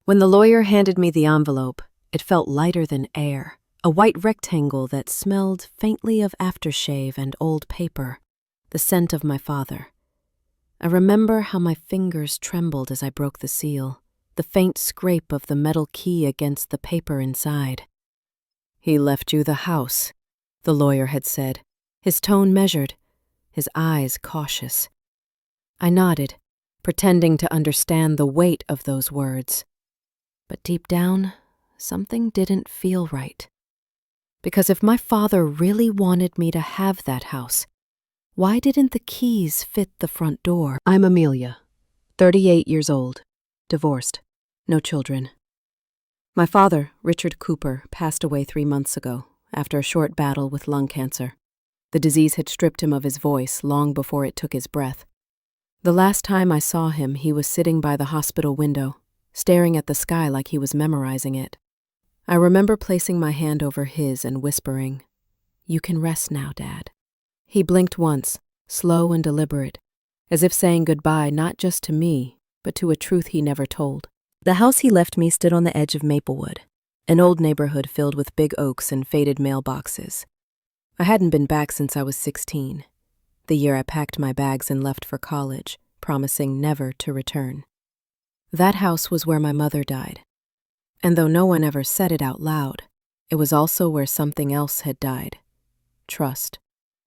When the lawyer handed me the envelope, it felt lighter than air, a white rectangle that smelled faintly of aftershave and old paper, the scent of my father. I remember how my fingers trembled as I broke the seal, the faint scrape of the metal key against the paper inside. "He left you the house," the lawyer had said, his tone measured, his eyes cautious. I nodded, pretending to understand the weight of those words. But deep down, something didn't feel right. Because if my father really wanted me to have that house, why didn't the keys fit the front door? I'm Amelia, 38 years old, divorced, no children. My father, Richard Cooper, passed away 3 months ago after a short battle with lung cancer. The disease had stripped him of his voice long before it took his breath. The last time I saw him, he was sitting by the hospital window, staring at the sky like he was memorizing it. I remember placing my hand over his and whispering, "You can rest now, Dad." He blinked once, slow and deliberate, as if saying goodbye not just to me, but to a truth he never told. The house he left me stood on the edge of Maplewood, an old neighborhood filled with big oaks and faded mailboxes. I hadn't been back since I was 16, the year I packed my bags and left for college, promising never to return. That house was where my mother died, and though no one ever said it out loud, it was also where something else had died. Trust,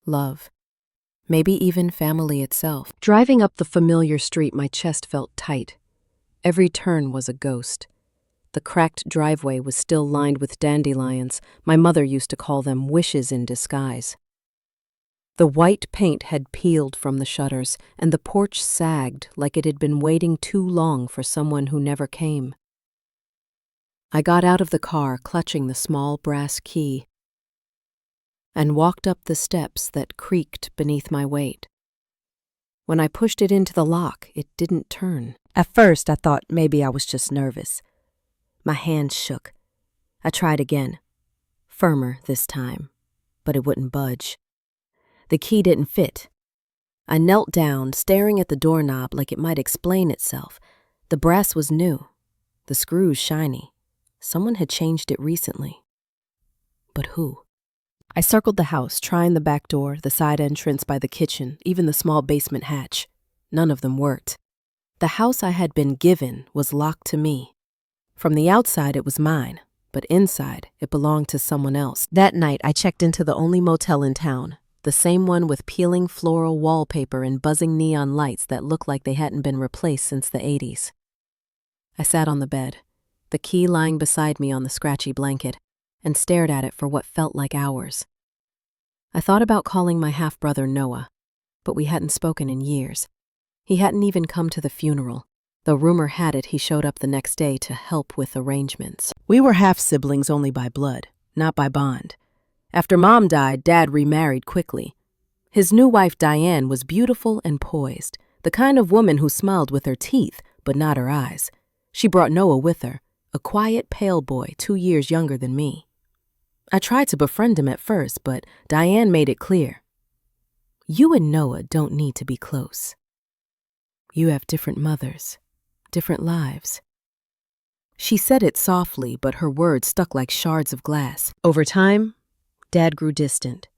love, maybe even family itself. Driving up the familiar street, my chest felt tight. Every turn was a ghost. The cracked driveway was still lined with dandelions. My mother used to call them wishes in disguise. The white paint had peeled from the shutters, and the porch sagged like it had been waiting too long for someone who never came. I got out of the car, clutching the small brass key, and walked up the steps that creaked beneath my weight. When I pushed it into the lock, it didn't turn. At first, I thought maybe I was just nervous. My hands shook. I tried again, firmer this time, but it wouldn't budge. The key didn't fit. I knelt down, staring at the doorknob like it might explain itself. The brass was new, the screws shiny. Someone had changed it recently. But who? I circled the house, trying the back door, the side entrance by the kitchen, even the small basement hatch. None of them worked. The house I had been given was locked to me. From the outside, it was mine, but inside, it belonged to someone else. That night, I checked into the only motel in town, the same one with peeling floral wallpaper and buzzing neon lights that looked like they hadn't been replaced since the 80s. I sat on the bed, the key lying beside me on the scratchy blanket, and stared at it for what felt like hours. I thought about calling my half-brother Noah, but we hadn't spoken in years. He hadn't even come to the funeral, though rumor had it he showed up the next day to help with arrangements. We were half-siblings only by blood, not by bond. After Mom died, Dad remarried quickly. His new wife, Diane, was beautiful and poised, the kind of woman who smiled with her teeth, but not her eyes. She brought Noah with her, a quiet, pale boy 2 years younger than me. I tried to befriend him at first, but Diane made it clear. "You and Noah don't need to be close. You have different mothers, different lives." She said it softly, but her words stuck like shards of glass. Over time, Dad grew distant.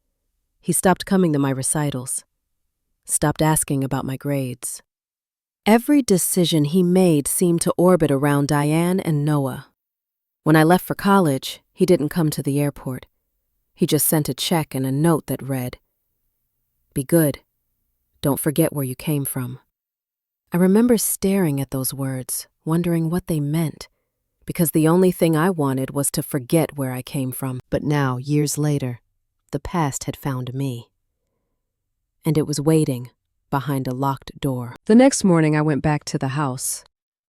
He stopped coming to my recitals, stopped asking about my grades. Every decision he made seemed to orbit around Diane and Noah. When I left for college, he didn't come to the airport. He just sent a check and a note that read, "Be good. Don't forget where you came from." I remember staring at those words, wondering what they meant, because the only thing I wanted was to forget where I came from. But now, years later, the past had found me. And it was waiting behind a locked door. The next morning, I went back to the house.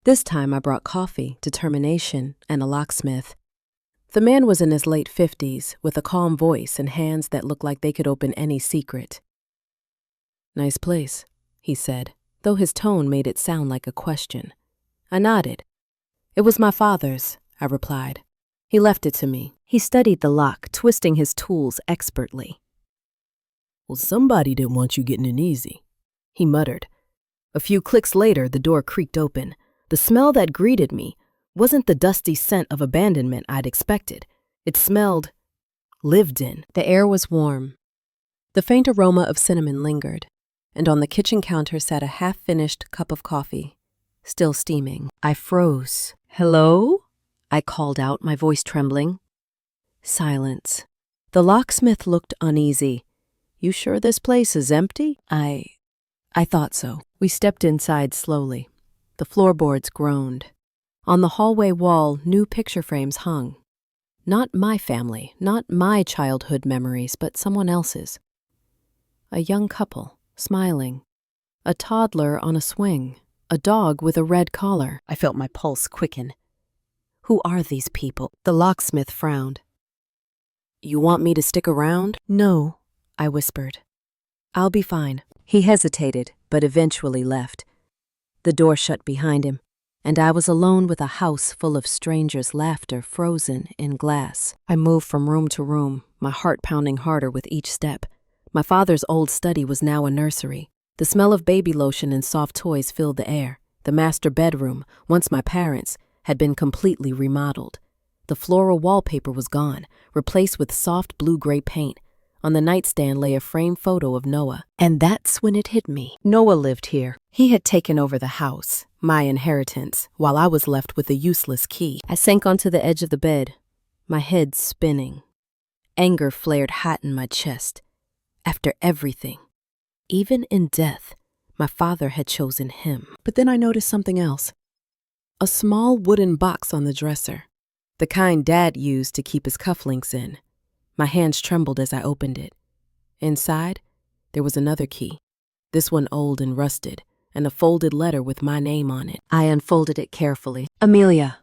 This time, I brought coffee, determination, and a locksmith. The man was in his late 50s, with a calm voice and hands that looked like they could open any secret. "Nice place," he said, though his tone made it sound like a question. I nodded. "It was my father's," I replied. "He left it to me." He studied the lock, twisting his tools expertly. "Well, somebody didn't want you getting in easy," he muttered. A few clicks later, the door creaked open. The smell that greeted me wasn't the dusty scent of abandonment I'd expected. It smelled lived in. The air was warm. The faint aroma of cinnamon lingered, and on the kitchen counter sat a half-finished cup of coffee, still steaming. I froze. "Hello?" I called out, my voice trembling. Silence. The locksmith looked uneasy. "You sure this place is empty?" I thought so. We stepped inside slowly. The floorboards groaned. On the hallway wall, new picture frames hung. Not my family, not my childhood memories, but someone else's. A young couple, smiling. A toddler on a swing. A dog with a red collar. I felt my pulse quicken. Who are these people? The locksmith frowned. "You want me to stick around?" "No," I whispered. "I'll be fine." He hesitated, but eventually left. The door shut behind him, and I was alone with a house full of strangers' laughter frozen in glass. I moved from room to room, my heart pounding harder with each step. My father's old study was now a nursery. The smell of baby lotion and soft toys filled the air. The master bedroom, once my parents', had been completely remodeled. The floral wallpaper was gone, replaced with soft blue-gray paint. On the nightstand lay a framed photo of Noah. And that's when it hit me. Noah lived here. He had taken over the house, my inheritance, while I was left with a useless key. I sank onto the edge of the bed, my head spinning. Anger flared hot in my chest. After everything, even in death, my father had chosen him. But then I noticed something else. A small wooden box on the dresser, the kind Dad used to keep his cufflinks in. My hands trembled as I opened it. Inside, there was another key, this one old and rusted, and a folded letter with my name on it. I unfolded it carefully. "Amelia,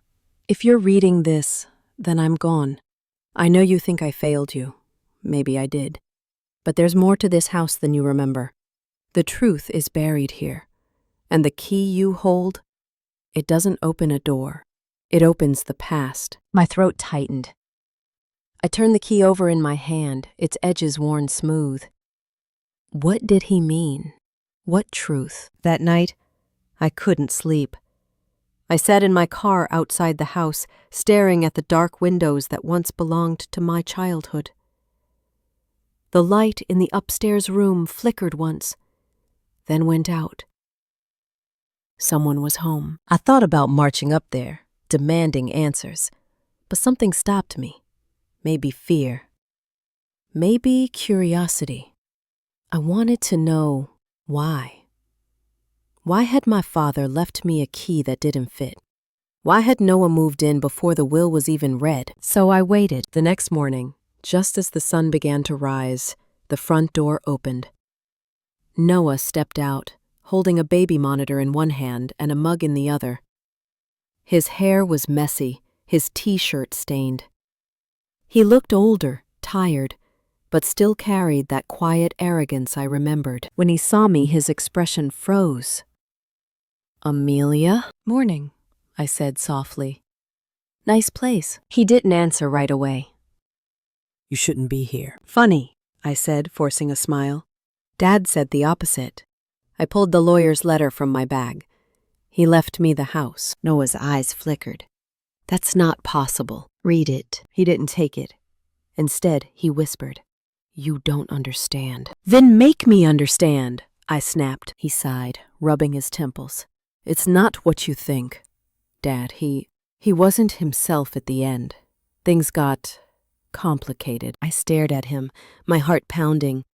if you're reading this, then I'm gone. I know you think I failed you. Maybe I did. But there's more to this house than you remember. The truth is buried here. And the key you hold, it doesn't open a door. It opens the past." My throat tightened. I turned the key over in my hand, its edges worn smooth. What did he mean? What truth? That night, I couldn't sleep. I sat in my car outside the house, staring at the dark windows that once belonged to my childhood. The light in the upstairs room flickered once, then went out. Someone was home. I thought about marching up there, demanding answers, but something stopped me. Maybe fear. Maybe curiosity. I wanted to know why. Why had my father left me a key that didn't fit? Why had Noah moved in before the will was even read? So I waited. The next morning, just as the sun began to rise, the front door opened. Noah stepped out, holding a baby monitor in one hand and a mug in the other. His hair was messy, his t-shirt stained. He looked older, tired, but still carried that quiet arrogance I remembered. When he saw me, his expression froze. "Amelia?" "Morning," I said softly. "Nice place." He didn't answer right away. "You shouldn't be here." "Funny," I said, forcing a smile. Dad said the opposite. I pulled the lawyer's letter from my bag. He left me the house. Noah's eyes flickered. "That's not possible. Read it." He didn't take it. Instead, he whispered, "You don't understand." "Then make me understand," I snapped. He sighed, rubbing his temples. "It's not what you think. Dad, he wasn't himself at the end. Things got complicated." I stared at him, my heart pounding.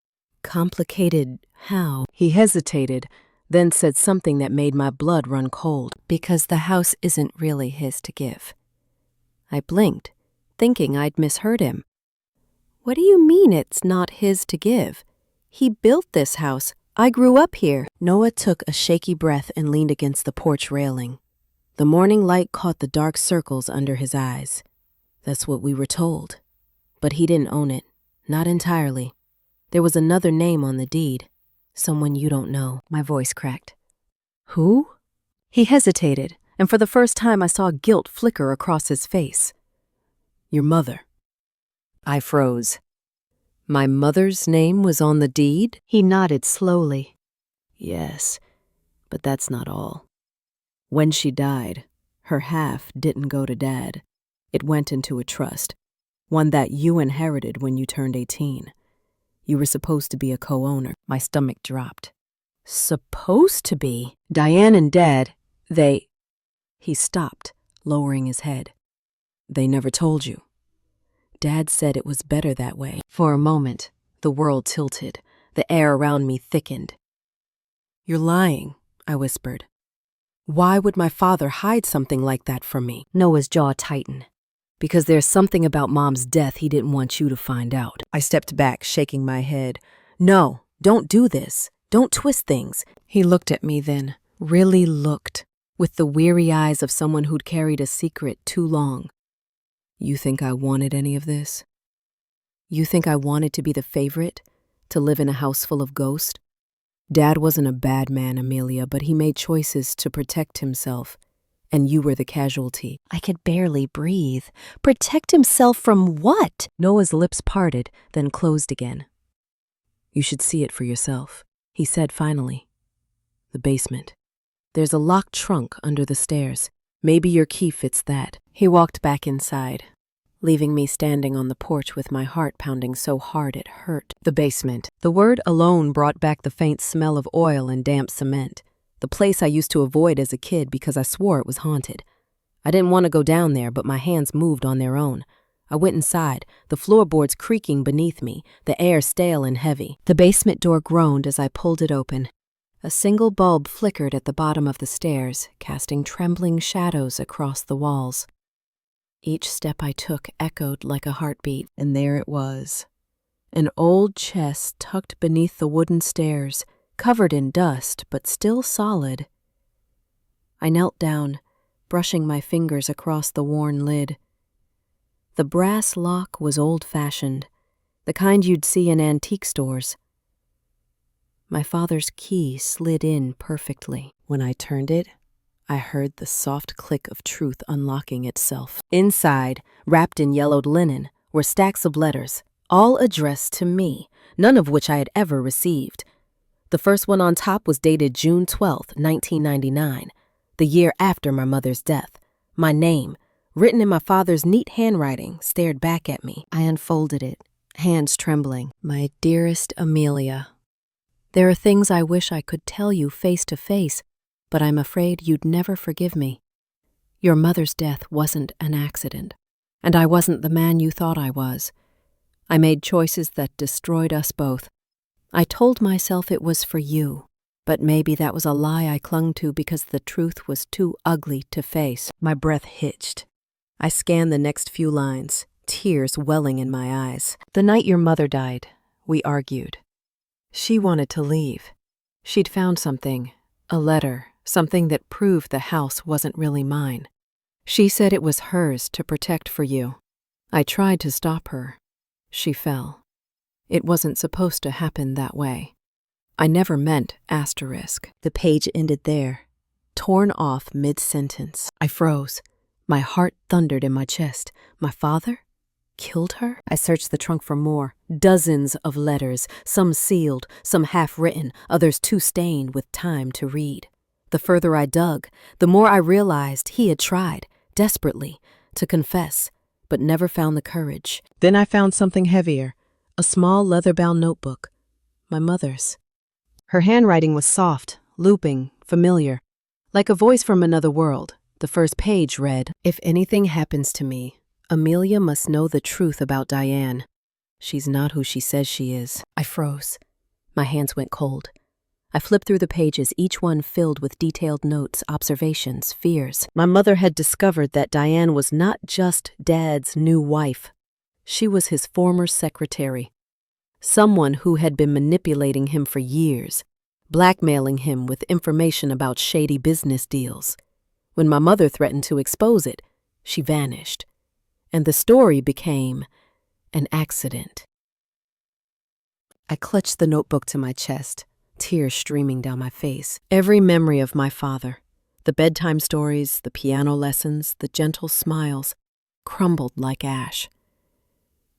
"Complicated how?" He hesitated, then said something that made my blood run cold. "Because the house isn't really his to give." I blinked, thinking I'd misheard him. "What do you mean it's not his to give? He built this house. I grew up here." Noah took a shaky breath and leaned against the porch railing. The morning light caught the dark circles under his eyes. That's what we were told. But he didn't own it, not entirely. There was another name on the deed, someone you don't know. My voice cracked. "Who?" He hesitated, and for the first time I saw guilt flicker across his face. "Your mother." I froze. "My mother's name was on the deed?" He nodded slowly. "Yes, but that's not all. When she died, Her half didn't go to Dad. It went into a trust, one that you inherited when you turned 18. You were supposed to be a co-owner. My stomach dropped. Supposed to be? Diane and Dad, they... He stopped, lowering his head. They never told you. Dad said it was better that way. For a moment, the world tilted. The air around me thickened. You're lying, I whispered. Why would my father hide something like that from me? Noah's jaw tightened. Because there's something about Mom's death he didn't want you to find out. I stepped back, shaking my head. No, don't do this. Don't twist things. He looked at me then, really looked, with the weary eyes of someone who'd carried a secret too long. You think I wanted any of this? You think I wanted to be the favorite? To live in a house full of ghosts? Dad wasn't a bad man, Amelia, but he made choices to protect himself. And you were the casualty. I could barely breathe. Protect himself from what? Noah's lips parted, then closed again. You should see it for yourself, he said finally. The basement. There's a locked trunk under the stairs. Maybe your key fits that. He walked back inside, leaving me standing on the porch with my heart pounding so hard it hurt. The basement. The word alone brought back the faint smell of oil and damp cement. The place I used to avoid as a kid because I swore it was haunted. I didn't want to go down there, but my hands moved on their own. I went inside, the floorboards creaking beneath me, the air stale and heavy. The basement door groaned as I pulled it open. A single bulb flickered at the bottom of the stairs, casting trembling shadows across the walls. Each step I took echoed like a heartbeat, and there it was. An old chest tucked beneath the wooden stairs, covered in dust but still solid. I knelt down, brushing my fingers across the worn lid. The brass lock was old-fashioned, the kind you'd see in antique stores. My father's key slid in perfectly. When I turned it, I heard the soft click of truth unlocking itself. Inside, wrapped in yellowed linen, were stacks of letters, all addressed to me, none of which I had ever received. The first one on top was dated June 12, 1999, the year after my mother's death. My name, written in my father's neat handwriting, stared back at me. I unfolded it, hands trembling. My dearest Amelia, there are things I wish I could tell you face to face, but I'm afraid you'd never forgive me. Your mother's death wasn't an accident, and I wasn't the man you thought I was. I made choices that destroyed us both. I told myself it was for you, but maybe that was a lie I clung to because the truth was too ugly to face. My breath hitched. I scanned the next few lines, tears welling in my eyes. The night your mother died, we argued. She wanted to leave. She'd found something, a letter, something that proved the house wasn't really mine. She said it was hers to protect for you. I tried to stop her. She fell. It wasn't supposed to happen that way. I never meant asterisk. The page ended there, torn off mid-sentence. I froze. My heart thundered in my chest. My father? Killed her? I searched the trunk for more. Dozens of letters, some sealed, some half-written, others too stained with time to read. The further I dug, the more I realized he had tried, desperately, to confess, but never found the courage. Then I found something heavier, a small leather-bound notebook, my mother's. Her handwriting was soft, looping, familiar, like a voice from another world. The first page read, "If anything happens to me, Amelia must know the truth about Diane. She's not who she says she is." I froze. My hands went cold. I flipped through the pages, each one filled with detailed notes, observations, fears. My mother had discovered that Diane was not just Dad's new wife. She was his former secretary, someone who had been manipulating him for years, blackmailing him with information about shady business deals. When my mother threatened to expose it, she vanished, and the story became an accident. I clutched the notebook to my chest, tears streaming down my face. Every memory of my father, the bedtime stories, the piano lessons, the gentle smiles, crumbled like ash.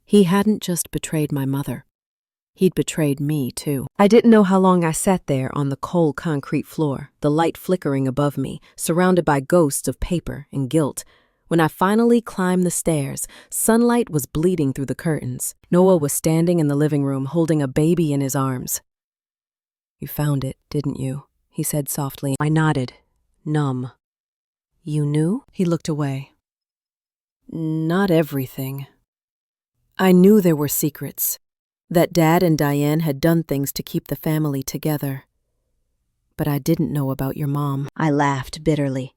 He hadn't just betrayed my mother. He'd betrayed me, too. I didn't know how long I sat there on the cold concrete floor, the light flickering above me, surrounded by ghosts of paper and guilt. When I finally climbed the stairs, sunlight was bleeding through the curtains. Noah was standing in the living room holding a baby in his arms. "You found it, didn't you?" he said softly. I nodded, numb. "You knew?" He looked away. "Not everything. I knew there were secrets, that Dad and Diane had done things to keep the family together. But I didn't know about your mom." I laughed bitterly.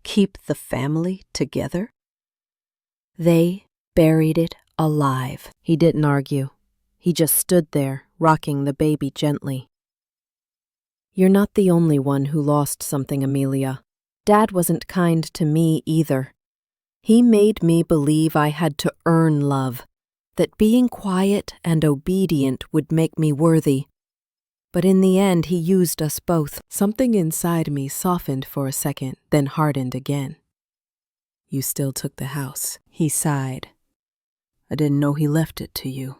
Keep the family together? They buried it alive. He didn't argue. He just stood there, rocking the baby gently. "You're not the only one who lost something, Amelia. Dad wasn't kind to me either. He made me believe I had to earn love, that being quiet and obedient would make me worthy. But in the end, he used us both." Something inside me softened for a second, then hardened again. "You still took the house," he sighed. "I didn't know he left it to you."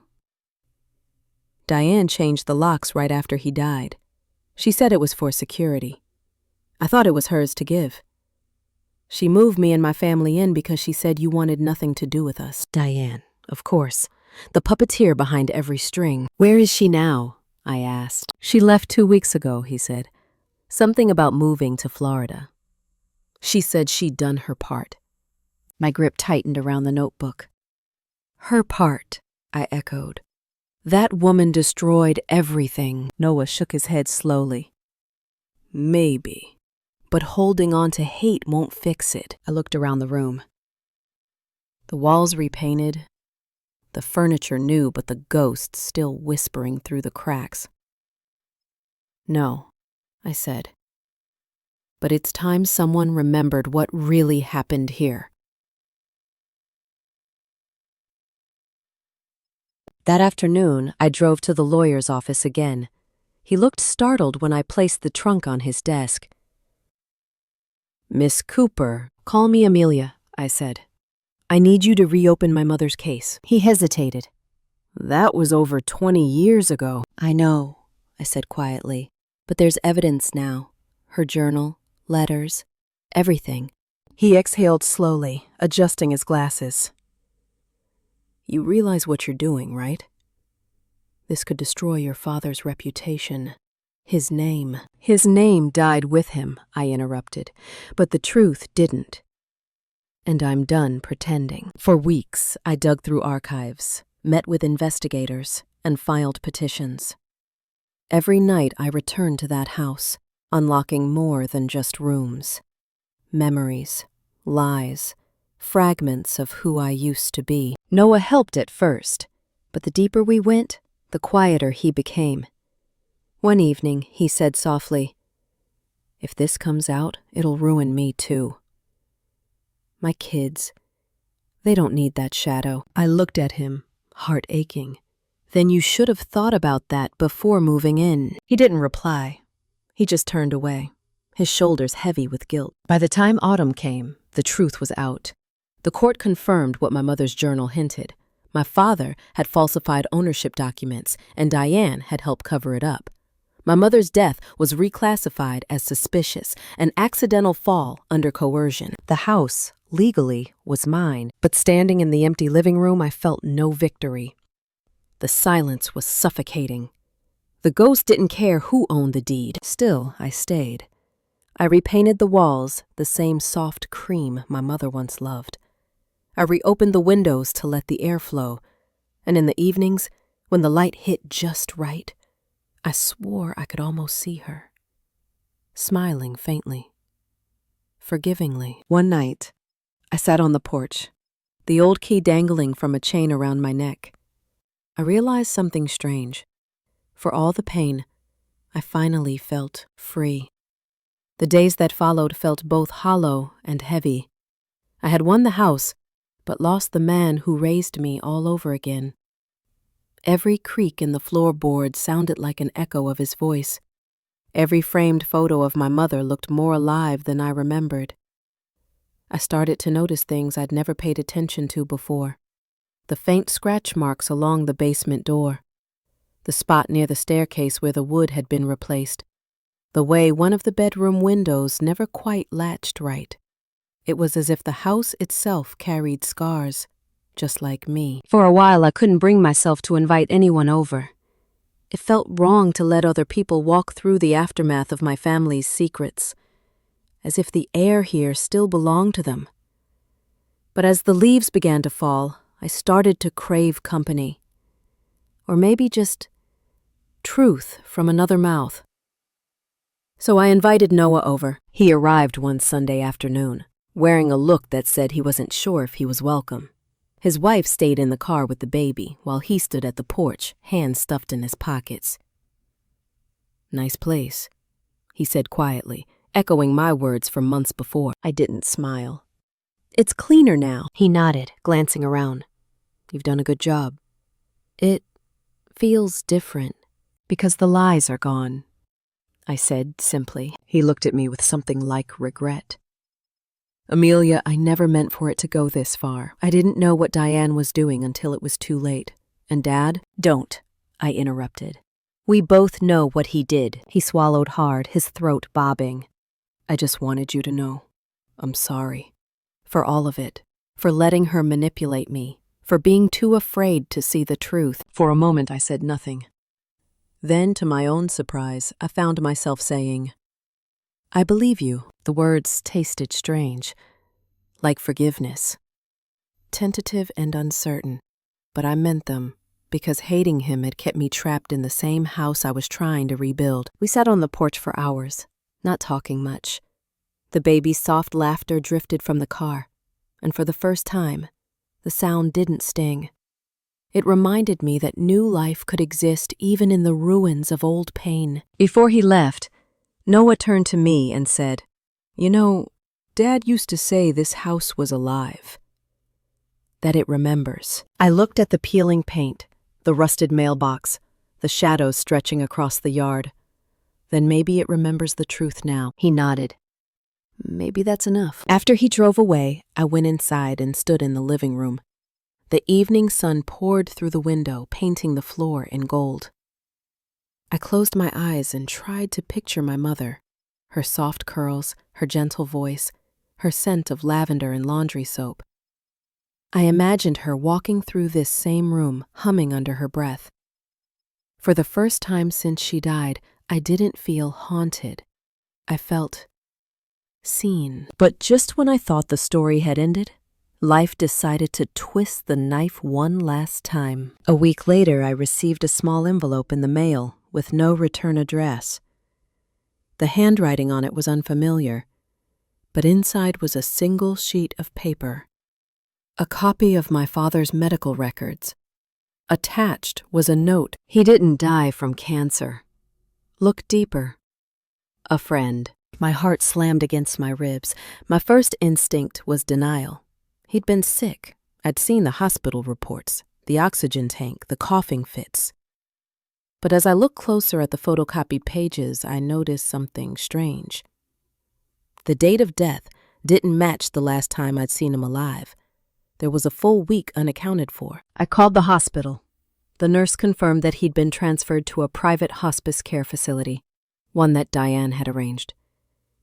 "Diane changed the locks right after he died. She said it was for security. I thought it was hers to give. She moved me and my family in because she said you wanted nothing to do with us." Diane, of course. The puppeteer behind every string. "Where is she now?" I asked. "She left 2 weeks ago," he said. "Something about moving to Florida. She said she'd done her part." My grip tightened around the notebook. "Her part," I echoed. "That woman destroyed everything." Noah shook his head slowly. "Maybe, but holding on to hate won't fix it." I looked around the room. The walls repainted, the furniture new, but the ghosts still whispering through the cracks. "No," I said. "But it's time someone remembered what really happened here." That afternoon, I drove to the lawyer's office again. He looked startled when I placed the trunk on his desk. "Miss Cooper, call me Amelia," I said. "I need you to reopen my mother's case." He hesitated. "That was over 20 years ago." "I know," I said quietly. "But there's evidence now. Her journal, letters, everything." He exhaled slowly, adjusting his glasses. "You realize what you're doing, right? This could destroy your father's reputation. His name." "His name died with him," I interrupted, "but the truth didn't. And I'm done pretending." For weeks, I dug through archives, met with investigators, and filed petitions. Every night I returned to that house, unlocking more than just rooms. Memories, lies, fragments of who I used to be. Noah helped at first, but the deeper we went, the quieter he became. One evening, he said softly, "If this comes out, it'll ruin me too. My kids, they don't need that shadow." I looked at him, heart aching. "Then you should have thought about that before moving in." He didn't reply. He just turned away, his shoulders heavy with guilt. By the time autumn came, the truth was out. The court confirmed what my mother's journal hinted. My father had falsified ownership documents, and Diane had helped cover it up. My mother's death was reclassified as suspicious, an accidental fall under coercion. The house, legally, was mine, but standing in the empty living room, I felt no victory. The silence was suffocating. The ghost didn't care who owned the deed. Still, I stayed. I repainted the walls, the same soft cream my mother once loved. I reopened the windows to let the air flow, and in the evenings, when the light hit just right, I swore I could almost see her, smiling faintly, forgivingly. One night, I sat on the porch, the old key dangling from a chain around my neck. I realized something strange. For all the pain, I finally felt free. The days that followed felt both hollow and heavy. I had won the house, but lost the man who raised me all over again. Every creak in the floorboard sounded like an echo of his voice. Every framed photo of my mother looked more alive than I remembered. I started to notice things I'd never paid attention to before. The faint scratch marks along the basement door, the spot near the staircase where the wood had been replaced, the way one of the bedroom windows never quite latched right. It was as if the house itself carried scars, just like me. For a while, I couldn't bring myself to invite anyone over. It felt wrong to let other people walk through the aftermath of my family's secrets, as if the air here still belonged to them. But as the leaves began to fall, I started to crave company. Or maybe just truth from another mouth. So I invited Noah over. He arrived one Sunday afternoon, wearing a look that said he wasn't sure if he was welcome. His wife stayed in the car with the baby, while he stood at the porch, hands stuffed in his pockets. "Nice place," he said quietly, echoing my words from months before. I didn't smile. "It's cleaner now," he nodded, glancing around. "You've done a good job. It feels different because the lies are gone," I said simply. He looked at me with something like regret. "Amelia, I never meant for it to go this far. I didn't know what Diane was doing until it was too late. And Dad?" "Don't," I interrupted. "We both know what he did." He swallowed hard, his throat bobbing. "I just wanted you to know. I'm sorry. For all of it. For letting her manipulate me. For being too afraid to see the truth." For a moment, I said nothing. Then, to my own surprise, I found myself saying, "I believe you." The words tasted strange, like forgiveness. Tentative and uncertain, but I meant them, because hating him had kept me trapped in the same house I was trying to rebuild. We sat on the porch for hours, not talking much. The baby's soft laughter drifted from the car, and for the first time, the sound didn't sting. It reminded me that new life could exist even in the ruins of old pain. Before he left, Noah turned to me and said, "You know, Dad used to say this house was alive. That it remembers." I looked at the peeling paint, the rusted mailbox, the shadows stretching across the yard. "Then maybe it remembers the truth now." He nodded. "Maybe that's enough." After he drove away, I went inside and stood in the living room. The evening sun poured through the window, painting the floor in gold. I closed my eyes and tried to picture my mother, her soft curls, her gentle voice, her scent of lavender and laundry soap. I imagined her walking through this same room, humming under her breath. For the first time since she died, I didn't feel haunted. I felt seen. But just when I thought the story had ended, life decided to twist the knife one last time. A week later, I received a small envelope in the mail with no return address. The handwriting on it was unfamiliar, but inside was a single sheet of paper. A copy of my father's medical records. Attached was a note. "He didn't die from cancer. Look deeper. A friend." My heart slammed against my ribs. My first instinct was denial. He'd been sick. I'd seen the hospital reports, the oxygen tank, the coughing fits. But as I looked closer at the photocopied pages, I noticed something strange. The date of death didn't match the last time I'd seen him alive. There was a full week unaccounted for. I called the hospital. The nurse confirmed that he'd been transferred to a private hospice care facility, one that Diane had arranged.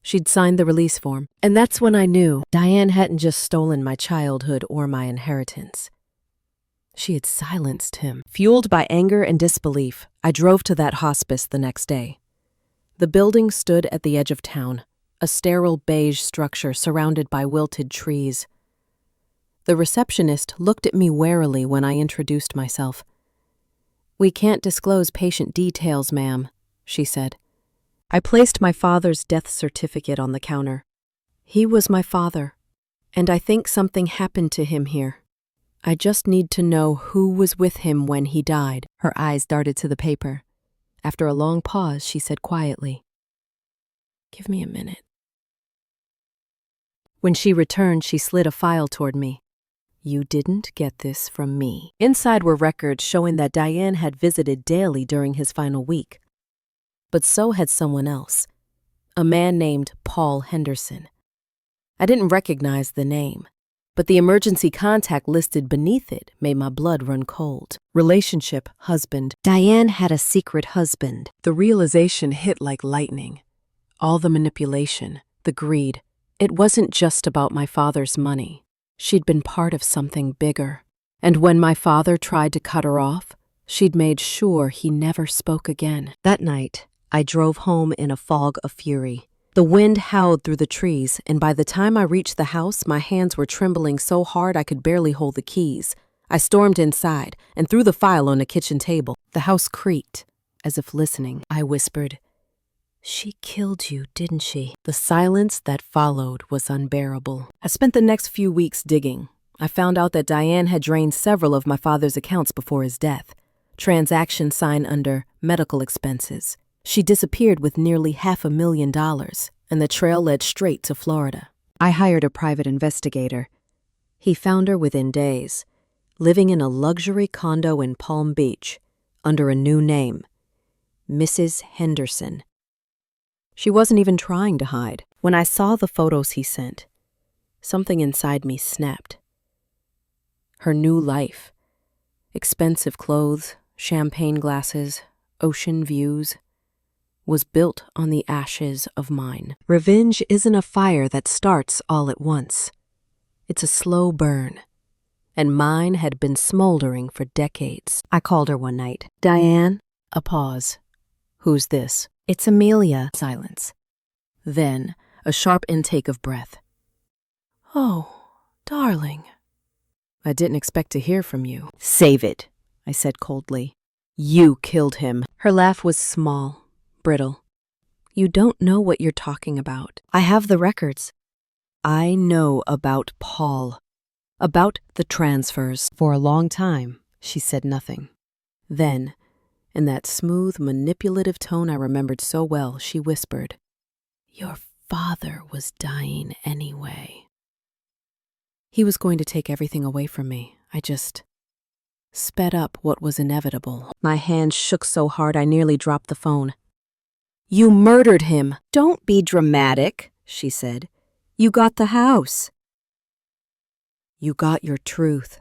She'd signed the release form, and that's when I knew Diane hadn't just stolen my childhood or my inheritance. She had silenced him. Fueled by anger and disbelief, I drove to that hospice the next day. The building stood at the edge of town, a sterile beige structure surrounded by wilted trees. The receptionist looked at me warily when I introduced myself. "We can't disclose patient details, ma'am," she said. I placed my father's death certificate on the counter. He was my father, and I think something happened to him here. I just need to know who was with him when he died. Her eyes darted to the paper. After a long pause, she said quietly, "Give me a minute." When she returned, she slid a file toward me. "You didn't get this from me." Inside were records showing that Diane had visited daily during his final week. But so had someone else, a man named Paul Henderson. I didn't recognize the name, but the emergency contact listed beneath it made my blood run cold. Relationship, husband. Diane had a secret husband. The realization hit like lightning. All the manipulation, the greed. It wasn't just about my father's money. She'd been part of something bigger. And when my father tried to cut her off, she'd made sure he never spoke again. That night, I drove home in a fog of fury. The wind howled through the trees, and by the time I reached the house, my hands were trembling so hard I could barely hold the keys. I stormed inside and threw the file on the kitchen table. The house creaked, as if listening. I whispered, "She killed you, didn't she?" The silence that followed was unbearable. I spent the next few weeks digging. I found out that Diane had drained several of my father's accounts before his death. Transactions signed under medical expenses. She disappeared with nearly $500,000, and the trail led straight to Florida. I hired a private investigator. He found her within days, living in a luxury condo in Palm Beach, under a new name, Mrs. Henderson. She wasn't even trying to hide. When I saw the photos he sent, something inside me snapped. Her new life. Expensive clothes, champagne glasses, ocean views, was built on the ashes of mine. Revenge isn't a fire that starts all at once. It's a slow burn. And mine had been smoldering for decades. I called her one night. "Diane?" A pause. "Who's this?" "It's Amelia." Silence. Then a sharp intake of breath. "Oh, darling. I didn't expect to hear from you." "Save it," I said coldly. "You killed him." Her laugh was small, brittle. "You don't know what you're talking about. I have the records." "I know about Paul. About the transfers." For a long time, she said nothing. Then, in that smooth, manipulative tone I remembered so well, she whispered, "Your father was dying anyway." He was going to take everything away from me. I just sped up what was inevitable. My hand shook so hard I nearly dropped the phone. "You murdered him." "Don't be dramatic," she said. "You got the house." "You got your truth.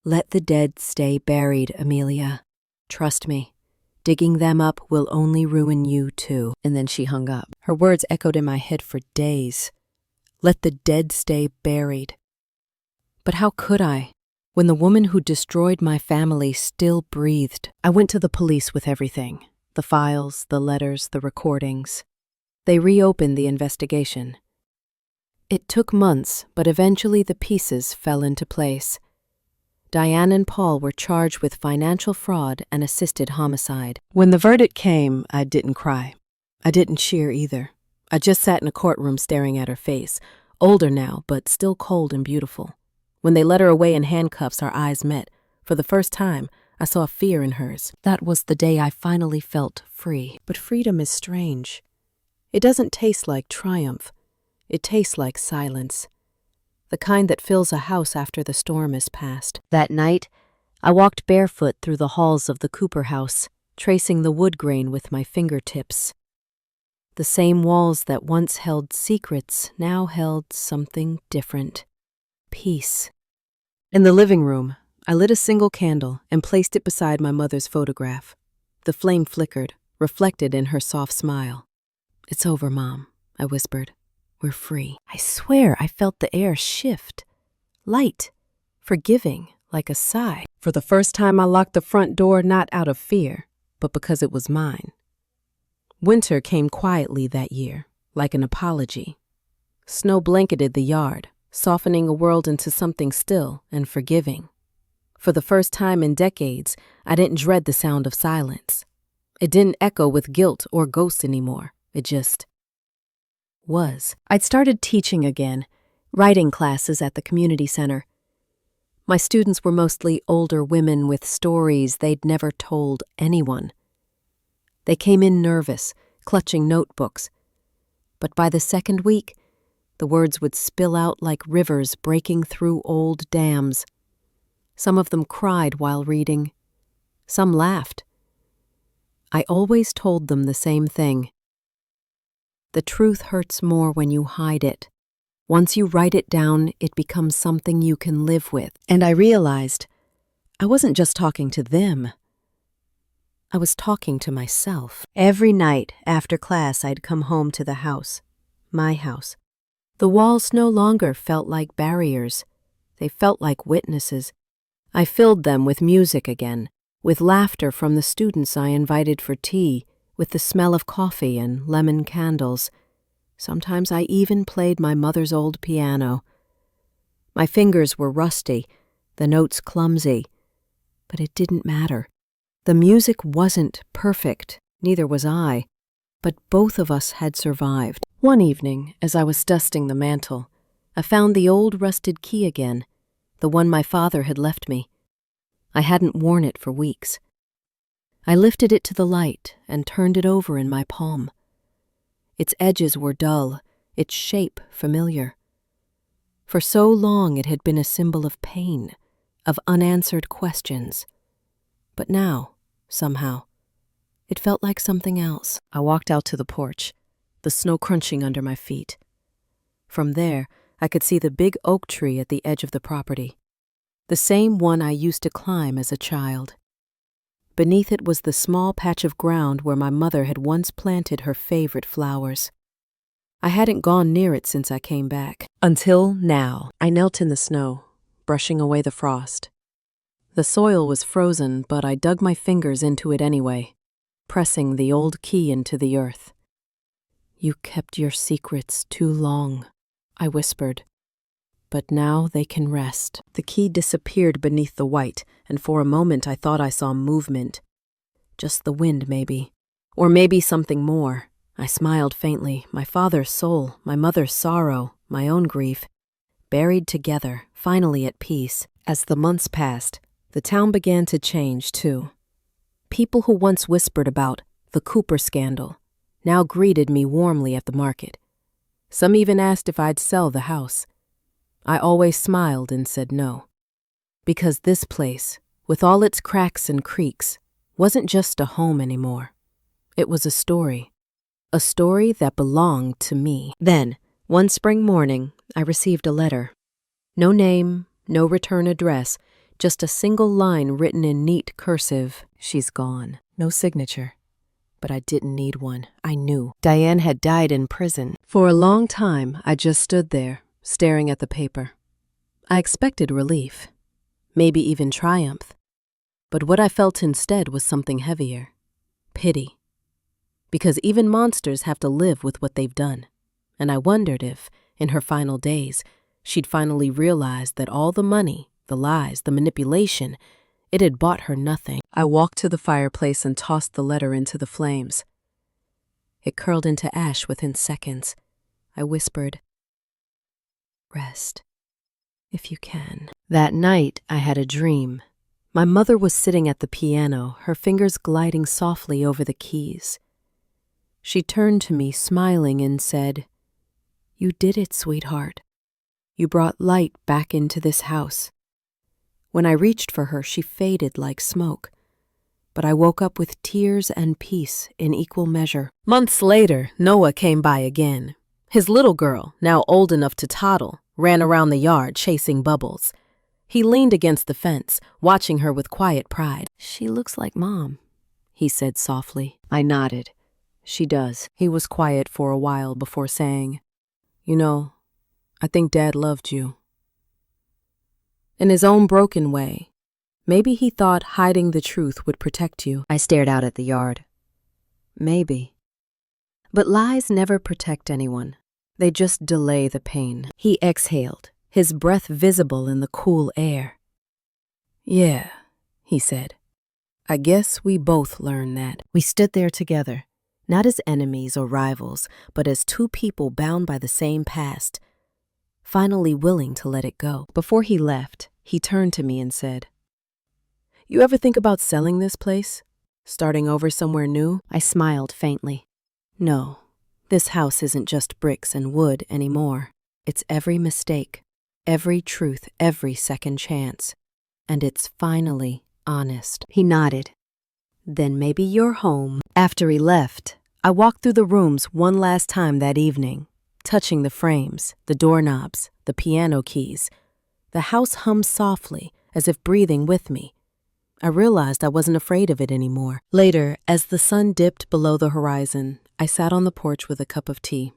Let the dead stay buried, Amelia. Trust me, digging them up will only ruin you too." And then she hung up. Her words echoed in my head for days. Let the dead stay buried. But how could I, when the woman who destroyed my family still breathed? I went to the police with everything. The files, the letters, the recordings. They reopened the investigation. It took months, but eventually the pieces fell into place. Diane and Paul were charged with financial fraud and assisted homicide. When the verdict came, I didn't cry. I didn't cheer either. I just sat in a courtroom staring at her face, older now, but still cold and beautiful. When they led her away in handcuffs, our eyes met. For the first time, I saw fear in hers. That was the day I finally felt free. But freedom is strange. It doesn't taste like triumph. It tastes like silence. The kind that fills a house after the storm is past. That night, I walked barefoot through the halls of the Cooper house, tracing the wood grain with my fingertips. The same walls that once held secrets now held something different. Peace. In the living room, I lit a single candle and placed it beside my mother's photograph. The flame flickered, reflected in her soft smile. "It's over, Mom," I whispered. "We're free." I swear I felt the air shift. Light, forgiving, like a sigh. For the first time, I locked the front door not out of fear, but because it was mine. Winter came quietly that year, like an apology. Snow blanketed the yard, softening a world into something still and forgiving. For the first time in decades, I didn't dread the sound of silence. It didn't echo with guilt or ghosts anymore. It just was. I'd started teaching again, writing classes at the community center. My students were mostly older women with stories they'd never told anyone. They came in nervous, clutching notebooks. But by the second week, the words would spill out like rivers breaking through old dams. Some of them cried while reading. Some laughed. I always told them the same thing. The truth hurts more when you hide it. Once you write it down, it becomes something you can live with. And I realized I wasn't just talking to them. I was talking to myself. Every night after class, I'd come home to the house, my house. The walls no longer felt like barriers. They felt like witnesses. I filled them with music again, with laughter from the students I invited for tea, with the smell of coffee and lemon candles. Sometimes I even played my mother's old piano. My fingers were rusty, the notes clumsy, but it didn't matter. The music wasn't perfect, neither was I, but both of us had survived. One evening, as I was dusting the mantel, I found the old rusted key again, the one my father had left me. I hadn't worn it for weeks. I lifted it to the light and turned it over in my palm. Its edges were dull, its shape familiar. For so long it had been a symbol of pain, of unanswered questions. But now, somehow, it felt like something else. I walked out to the porch, the snow crunching under my feet. From there, I could see the big oak tree at the edge of the property, the same one I used to climb as a child. Beneath it was the small patch of ground where my mother had once planted her favorite flowers. I hadn't gone near it since I came back. Until now. I knelt in the snow, brushing away the frost. The soil was frozen, but I dug my fingers into it anyway, pressing the old key into the earth. "You kept your secrets too long," I whispered. "But now they can rest." The key disappeared beneath the white, and for a moment I thought I saw movement. Just the wind, maybe. Or maybe something more. I smiled faintly, my father's soul, my mother's sorrow, my own grief, buried together, finally at peace. As the months passed, the town began to change, too. People who once whispered about the Cooper scandal now greeted me warmly at the market. Some even asked if I'd sell the house. I always smiled and said no. Because this place, with all its cracks and creaks, wasn't just a home anymore. It was a story that belonged to me. Then, one spring morning, I received a letter. No name, no return address, just a single line written in neat cursive, "She's gone." No signature. But I didn't need one. I knew. Diane had died in prison. For a long time, I just stood there, staring at the paper. I expected relief, maybe even triumph. But what I felt instead was something heavier. Pity. Because even monsters have to live with what they've done. And I wondered if, in her final days, she'd finally realize that all the money, the lies, the manipulation, it had bought her nothing. I walked to the fireplace and tossed the letter into the flames. It curled into ash within seconds. I whispered, "Rest, if you can." That night, I had a dream. My mother was sitting at the piano, her fingers gliding softly over the keys. She turned to me, smiling, and said, "You did it, sweetheart. You brought light back into this house." When I reached for her, she faded like smoke. But I woke up with tears and peace in equal measure. Months later, Noah came by again. His little girl, now old enough to toddle, ran around the yard chasing Bubbles. He leaned against the fence, watching her with quiet pride. "She looks like Mom," he said softly. I nodded. "She does." He was quiet for a while before saying, "You know, I think Dad loved you." In his own broken way, maybe he thought hiding the truth would protect you. I stared out at the yard. Maybe. But lies never protect anyone. They just delay the pain. He exhaled, his breath visible in the cool air. "Yeah," he said. "I guess we both learned that." We stood there together, not as enemies or rivals, but as two people bound by the same past, finally willing to let it go. Before he left, he turned to me and said, "You ever think about selling this place? Starting over somewhere new?" I smiled faintly. "No, this house isn't just bricks and wood anymore. It's every mistake, every truth, every second chance. And it's finally honest." He nodded. "Then maybe you're home." After he left, I walked through the rooms one last time that evening, touching the frames, the doorknobs, the piano keys. The house hummed softly, as if breathing with me. I realized I wasn't afraid of it anymore. Later, as the sun dipped below the horizon, I sat on the porch with a cup of tea.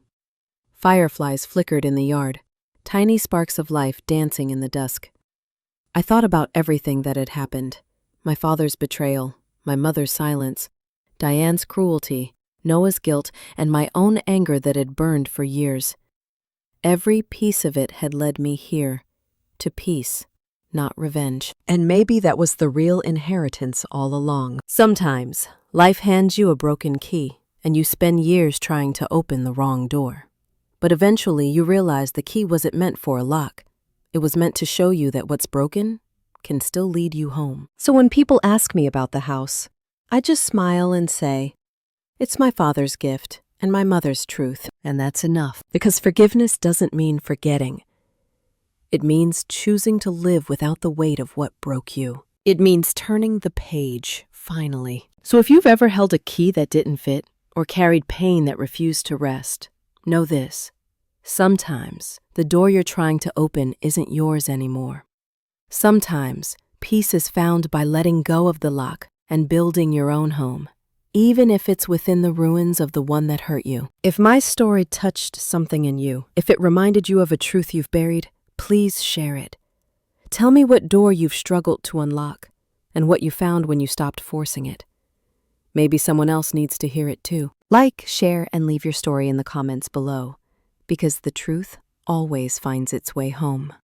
Fireflies flickered in the yard, tiny sparks of life dancing in the dusk. I thought about everything that had happened. My father's betrayal, my mother's silence, Diane's cruelty, Noah's guilt, and my own anger that had burned for years. Every piece of it had led me here, to peace, not revenge. And maybe that was the real inheritance all along. Sometimes, life hands you a broken key, and you spend years trying to open the wrong door. But eventually you realize the key wasn't meant for a lock. It was meant to show you that what's broken can still lead you home. So when people ask me about the house, I just smile and say, it's my father's gift and my mother's truth, and that's enough. Because forgiveness doesn't mean forgetting. It means choosing to live without the weight of what broke you. It means turning the page, finally. So if you've ever held a key that didn't fit, or carried pain that refused to rest, know this. Sometimes the door you're trying to open isn't yours anymore. Sometimes peace is found by letting go of the lock and building your own home, even if it's within the ruins of the one that hurt you. If my story touched something in you, if it reminded you of a truth you've buried, please share it. Tell me what door you've struggled to unlock and what you found when you stopped forcing it. Maybe someone else needs to hear it too. Like, share, and leave your story in the comments below, because the truth always finds its way home.